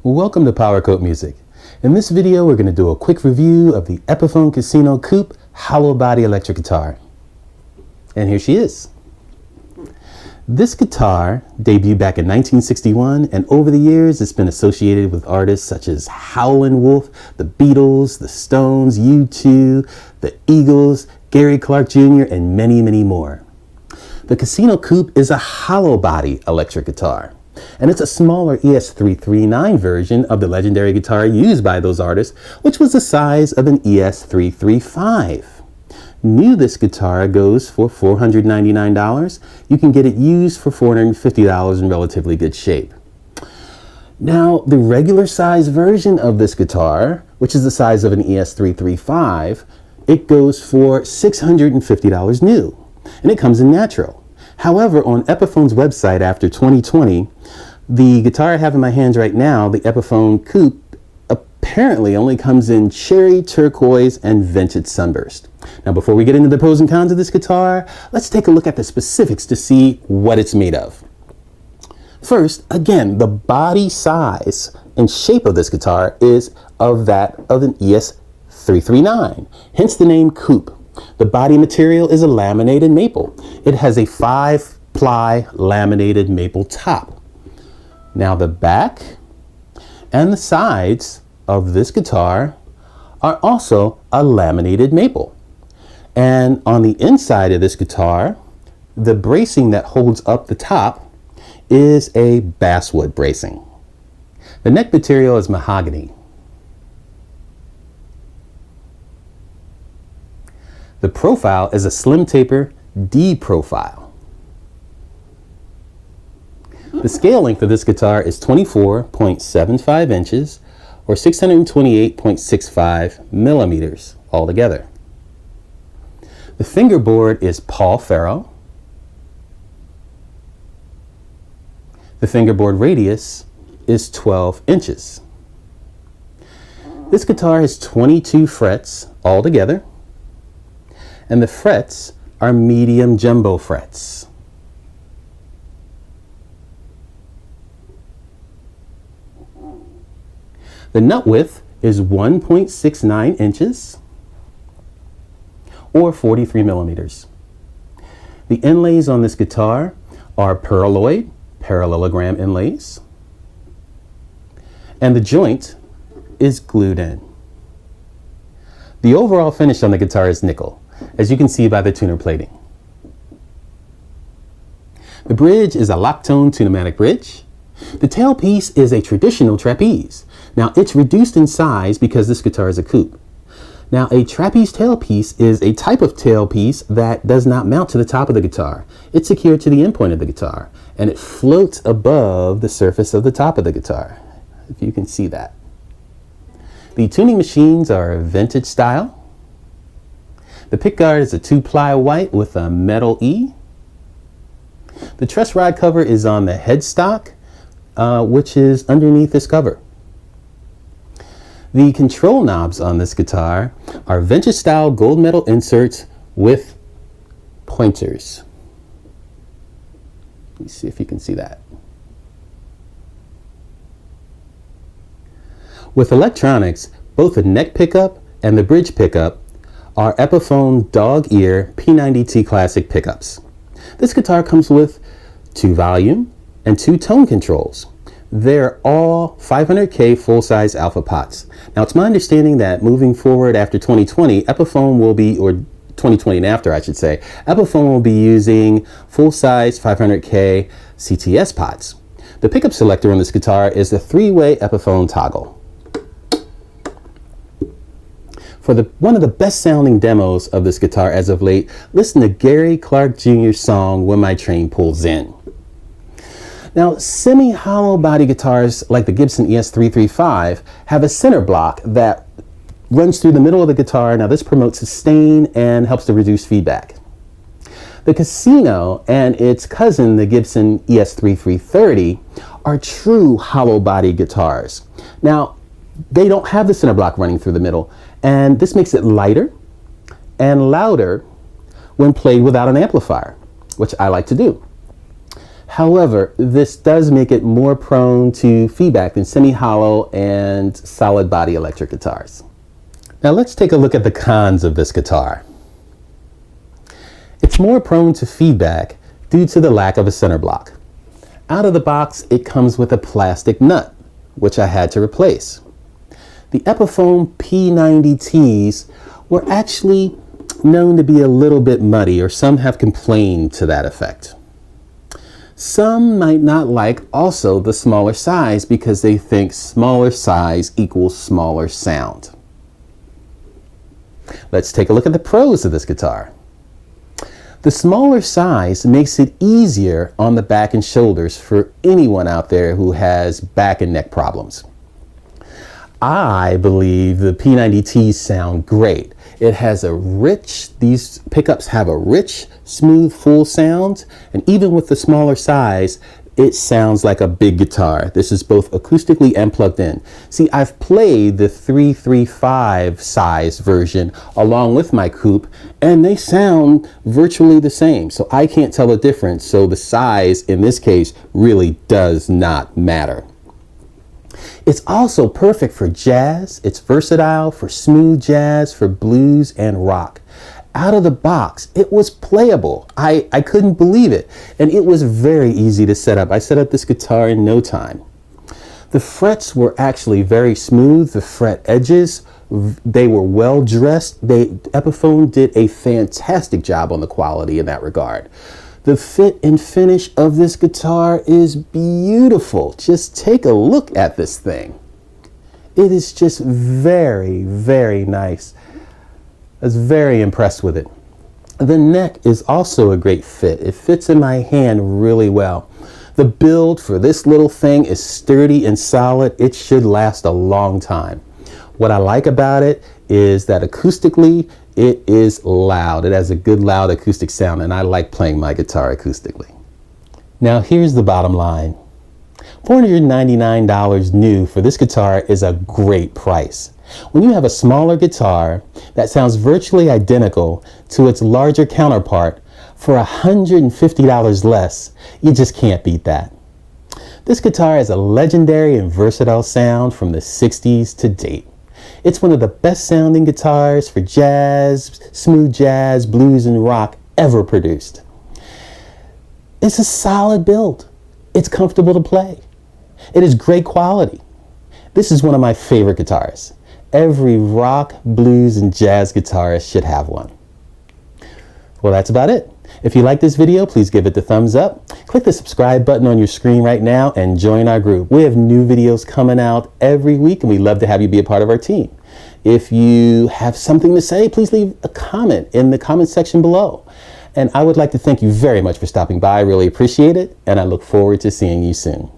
Welcome to Power Coupe Music. In this video, we're going to do a quick review of the Epiphone Casino Coupe HollowBody electric guitar. And here she is. This guitar debuted back in 1961, and over the years, it's been associated with artists such as Howlin' Wolf, the Beatles, the Stones, U2, the Eagles, Gary Clark Jr., and many, many more. The Casino Coupe is a HollowBody electric guitar, and it's a smaller ES339 version of the legendary guitar used by those artists, which was the size of an ES335. New, this guitar goes for $499. You can get it used for $450 in relatively good shape. Now, the regular size version of this guitar, which is the size of an ES335, it goes for $650 new, and it comes in natural. However, on Epiphone's website after 2020, the guitar I have in my hands right now, the Epiphone Coupe, apparently only comes in cherry, turquoise, and vintage sunburst. Now, before we get into the pros and cons of this guitar, let's take a look at the specifics to see what it's made of. First, again, the body size and shape of this guitar is of that of an ES339, hence the name Coupe. The body material is a laminated maple. It has a 5-ply laminated maple top. Now, the back and the sides of this guitar are also a laminated maple. And on the inside of this guitar, the bracing that holds up the top is a basswood bracing. The neck material is mahogany. The profile is a slim taper D profile. The scale length of this guitar is 24.75 inches or 628.65 millimeters altogether. The fingerboard is Paul Ferro. The fingerboard radius is 12 inches. This guitar has 22 frets altogether, and the frets are medium jumbo frets. The nut width is 1.69 inches or 43 millimeters. The inlays on this guitar are pearloid parallelogram inlays, and the joint is glued in. The overall finish on the guitar is nickel, as you can see by the tuner plating. The bridge is a lock-tone tunematic bridge. The tailpiece is a traditional trapeze. Now, it's reduced in size because this guitar is a coupe. Now, a trapeze tailpiece is a type of tailpiece that does not mount to the top of the guitar. It's secured to the endpoint of the guitar, and it floats above the surface of the top of the guitar, if you can see that. The tuning machines are vintage style. The pickguard is a 2-ply white with a metal E. The truss rod cover is on the headstock, which is underneath this cover. The control knobs on this guitar are vintage style gold metal inserts with pointers. Let me see if you can see that. With electronics, both the neck pickup and the bridge pickup are Epiphone dog ear P90T classic pickups. This guitar comes with 2 volume and 2 tone controls. They're all 500K full-size alpha pots. Now, it's my understanding that moving forward after 2020, Epiphone will be, or 2020 and after I should say, Epiphone will be using full-size 500K CTS pots. The pickup selector on this guitar is the 3-way Epiphone toggle. For one of the best sounding demos of this guitar as of late, listen to Gary Clark Jr.'s song, When My Train Pulls In. Now, semi-hollow body guitars like the Gibson ES335 have a center block that runs through the middle of the guitar. Now, this promotes sustain and helps to reduce feedback. The Casino and its cousin, the Gibson ES3330, are true hollow body guitars. Now, they don't have the center block running through the middle, and this makes it lighter and louder when played without an amplifier, which I like to do. However, this does make it more prone to feedback than semi-hollow and solid body electric guitars. Now let's take a look at the cons of this guitar. It's more prone to feedback due to the lack of a center block. Out of the box, it comes with a plastic nut, which I had to replace. The Epiphone P90Ts were actually known to be a little bit muddy, or some have complained to that effect. Some might not like also the smaller size because they think smaller size equals smaller sound. Let's take a look at the pros of this guitar. The smaller size makes it easier on the back and shoulders for anyone out there who has back and neck problems. I believe the P90Ts sound great. It has these pickups have a rich, smooth, full sound, and even with the smaller size, it sounds like a big guitar. This is both acoustically and plugged in. See, I've played the 335 size version along with my Coupe, and they sound virtually the same. So I can't tell the difference. So the size in this case really does not matter. It's also perfect for jazz. It's versatile for smooth jazz, for blues and rock. Out of the box, it was playable. I couldn't believe it. And it was very easy to set up. I set up this guitar in no time. The frets were actually very smooth. The fret edges, they were well dressed. Epiphone did a fantastic job on the quality in that regard. The fit and finish of this guitar is beautiful. Just take a look at this thing. It is just very, very nice. I was very impressed with it. The neck is also a great fit. It fits in my hand really well. The build for this little thing is sturdy and solid. It should last a long time. What I like about it is that acoustically, it is loud. It has a good loud acoustic sound, and I like playing my guitar acoustically. Now here's the bottom line. $499 new for this guitar is a great price. When you have a smaller guitar that sounds virtually identical to its larger counterpart for $150 less, you just can't beat that. This guitar has a legendary and versatile sound from the 60s to date. It's one of the best sounding guitars for jazz, smooth jazz, blues, and rock ever produced. It's a solid build. It's comfortable to play. It is great quality. This is one of my favorite guitars. Every rock, blues, and jazz guitarist should have one. Well, that's about it. If you like this video, please give it the thumbs up. Click the subscribe button on your screen right now and join our group. We have new videos coming out every week, and we'd love to have you be a part of our team. If you have something to say, please leave a comment in the comment section below. And I would like to thank you very much for stopping by. I really appreciate it, and I look forward to seeing you soon.